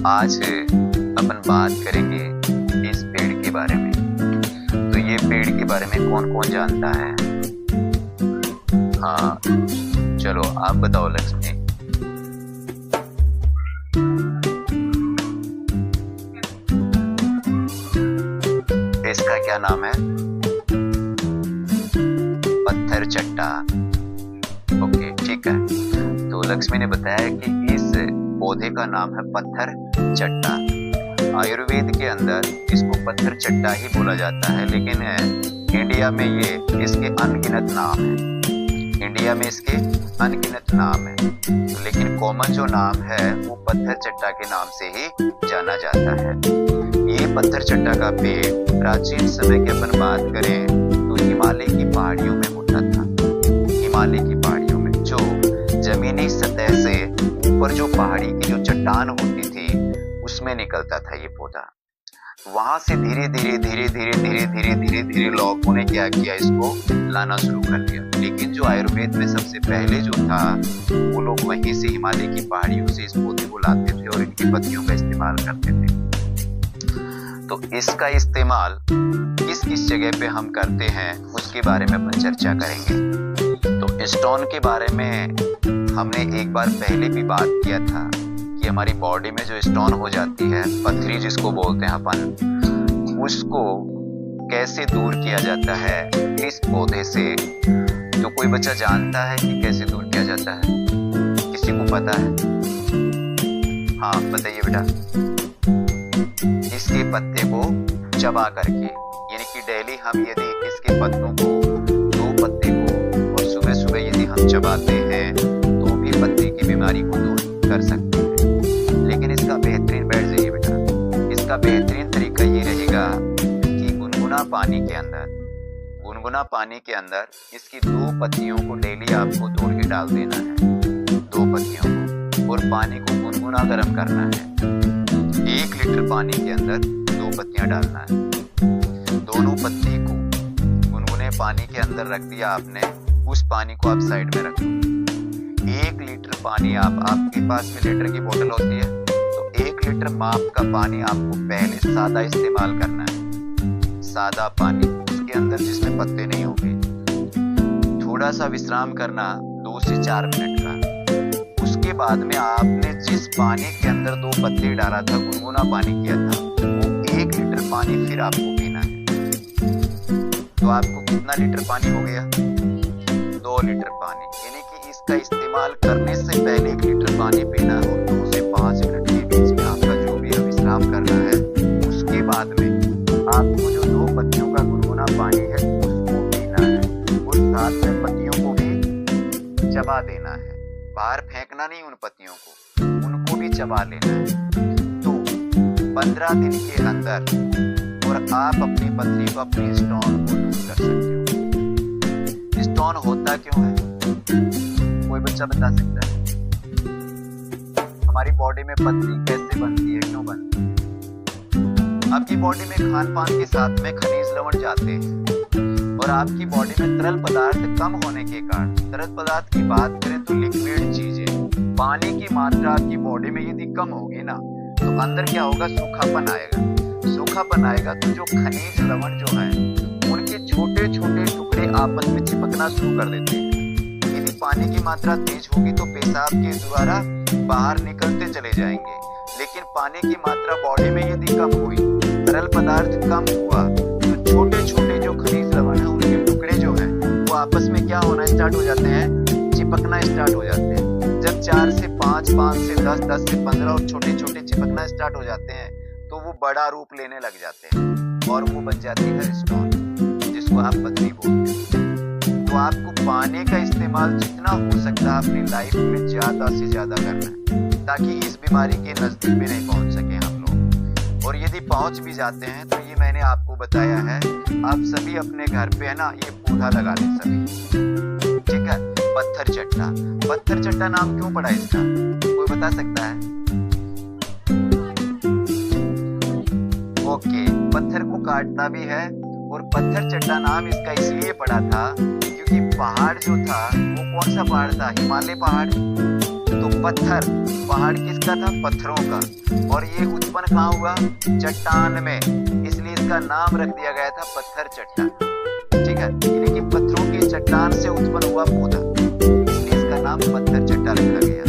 आज अपन बात करेंगे इस पेड़ के बारे में। तो ये पेड़ के बारे में कौन कौन जानता है? हाँ, चलो आप बताओ लक्ष्मी। इसका क्या नाम है? पत्थर चट्टा। ओके, ठीक है। तो लक्ष्मी ने बताया कि इस पौधे का नाम है पत्थर चट्टा। आयुर्वेद के अंदर इसको पत्थर चट्टा ही बोला जाता है, लेकिन इंडिया में ये इसके अनगिनत नाम है। इंडिया में इसके अनगिनत नाम है, तो लेकिन कॉमन जो नाम है वो पत्थर चट्टा के नाम से ही जाना जाता है। ये पत्थर चट्टा का पेड़ प्राचीन समय की अपन बात करें तो हिमालय की पहाड़ियों में होता था। हिमालय की पहाड़ियों में जो जमीनी सतह से ऊपर जो पहाड़ी की जो चट्टान होती थी उसमें निकलता था ये पौधा। वहां से धीरे धीरे लोगों ने क्या किया, इसको लाना शुरू कर दिया। लेकिन जो आयुर्वेद में सबसे पहले जो था वो लोग वहीं से हिमालय की पहाड़ियों से इस पौधे को लाते थे और इनकी पत्तियों का इस्तेमाल करते थे। तो इसका इस्तेमाल किस किस जगह पे हम करते हैं उसके बारे में अपन चर्चा करेंगे। तो स्टोन के बारे में हमने एक बार पहले भी बात किया था कि हमारी बॉडी में जो स्टोन हो जाती है, पथरी जिसको बोलते हैं अपन, उसको कैसे दूर किया जाता है इस पौधे से। तो कोई बच्चा जानता है कि कैसे दूर किया जाता है? किसी को पता है? हाँ बताइए बेटा। इसके पत्ते को चबा करके, यानी कि डेली हम यदि इसके पत्तों को, दो पत्ते को, और सुबह सुबह यदि हम चबाते हैं तो भी पत्ते की बीमारी को दूर कर सकते हैं। लेकिन इसका बेहतरीन, बैठ जाइए बेटा, इसका बेहतरीन तरीका ये रहेगा कि गुनगुना पानी के अंदर इसकी दो पत्तियों को डेली आपको तोड़ के डाल देना है, दो पत्तियों को, और पानी को गुनगुना गर्म करना है। 1 लीटर पानी के अंदर 2 पत्तियां डालना है। दोनों पत्ती को गुनगुने पानी के अंदर रख दिया आपने, उस पानी को आप साइड में रख दो। 1 लीटर पानी, आपके पास में लीटर की बोतल होती है तो 1 लीटर माप का पानी आपको पहले सादा इस्तेमाल करना है। सादा पानी उसके अंदर जिसमें पत्ते नहीं होंगे। थोड़ा सा विश्राम करना 2 से 4 मिनट का। उसके बाद में आपने जिस पानी के अंदर 2 पत्ते डाला था, गुनगुना पानी किया था, वो 1 लीटर पानी फिर आपको पीना है। तो आपको कितना लीटर पानी हो गया? 2 लीटर पानी। यानी कि इसका इस्तेमाल करने से पहले 1 लीटर पानी पीना और 2 से 5 मिनट के बीच में आपका जो भी विश्राम करना है। उसके बाद में आपको जो 2 पत्तियों का गुनगुना पानी है उसको पीना है, और साथ में पत्तियों को भी चबा देना है। बाहर फेंकना नहीं उन पत्तियों को, उनको भी चबा लेना है। तो 15 दिन के अंदर और आप अपनी पत्नी को, अपनी स्टोन को दूर कर सकते हो। स्टोन होता क्यों है? कोई बच्चा बता सकता है? हमारी बॉडी में पत्ती कैसे बनती है, क्यों बनती है? आपकी बॉडी में खान पान के साथ में खनिज लवण जाते हैं, और आपकी बॉडी में तरल पदार्थ कम होने के कारण, तरल पदार्थ की बात करें तो लिक्विड चीजें, पानी की मात्रा आपकी बॉडी में यदि कम होगी ना तो अंदर क्या होगा? सूखापन आएगा। सूखापन आएगा तो जो खनिज लवण जो है उनके छोटे छोटे टुकड़े आपस में चिपकना शुरू कर देते हैं। यदि पानी की मात्रा तेज होगी तो पेशाब के द्वारा बाहर निकलते चले जाएंगे। लेकिन पानी की मात्रा बॉडी में यदि कम हुई, तरल पदार्थ कम हुआ, तो छोटे छोटे जो खनिज लवण है उनके टुकड़े जो हैं वो आपस में क्या होना स्टार्ट हो जाते हैं? चिपकना स्टार्ट हो जाते हैं। जब 4 से 5, 5 से 10, 10 से 15 और छोटे छोटे चिपकना स्टार्ट हो जाते हैं तो वो बड़ा रूप लेने लग जाते हैं और वो बन जाती है स्टोन, जिसको आप पत्ती बोलते हैं। तो आपको पानी का इस्तेमाल जितना हो सकता है अपनी लाइफ में ज्यादा से ज्यादा करना है, ताकि इस बीमारी के नजदीक भी नहीं पहुंच सके हम लोग। और यदि पहुंच भी जाते हैं तो ये मैंने आपको बताया है, आप सभी अपने घर पे है ना ये पौधा लगा लें सभी, ठीक है? पत्थर चट्टा। पत्थर चट्टा नाम क्यों पड़ा इसका? कोई बता सकता है? ओके, पत्थर को काटता भी है, और पत्थर चट्टा नाम इसका इसलिए पड़ा था क्योंकि पहाड़ जो था वो कौन सा पहाड़ था? हिमालय पहाड़। तो पत्थर, पहाड़ किसका था? पत्थरों का। और ये उत्पन्न कहाँ हुआ? चट्टान में, इसलिए इसका नाम रख दिया गया था पत्थर चट्टान। ठीक है, यानी कि पत्थरों की चट्टान से उत्पन्न हुआ पौधा, इसलिए इसका नाम पत्थर चट्टान रखा गया।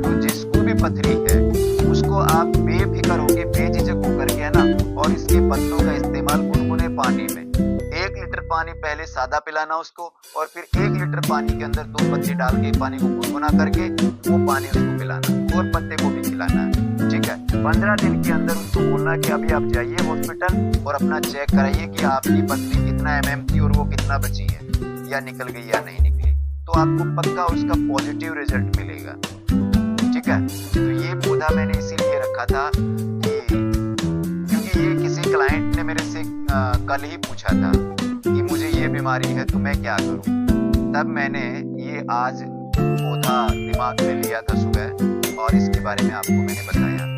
तो जिसको भी पथरी है उसको आप बेफिक्र होके, बेझिझक होकर के, है ना, और इसके पत्तों का इस्तेमाल गुनगुने पानी में 1 लीटर पानी पहले सादा पिलाना उसको, और फिर 1 लीटर पानी के अंदर 2 पत्ते डाल के पानी को गुनगुना करके वो पानी उसको पिलाना, और पत्ते को भी खिलाना है। ठीक है, 15 दिन के अंदर उसको बोलना कि अभी आप जाइए हॉस्पिटल और अपना चेक कराइए कि आपकी पथरी कितना mm थी और वो कितना बची है, या निकल गई या नहीं निकली, तो आपको पक्का उसका पॉजिटिव रिजल्ट मिलेगा। ठीक है, तो ये पौधा मैंने इसीलिए रखा था कि क्योंकि ये किसी क्लाइंट ने मेरे से कल ही पूछा था कि मुझे ये बीमारी है तो मैं क्या करूं, तब मैंने ये आज पौधा दिमाग में लिया था सुबह, और इसके बारे में आपको मैंने बताया।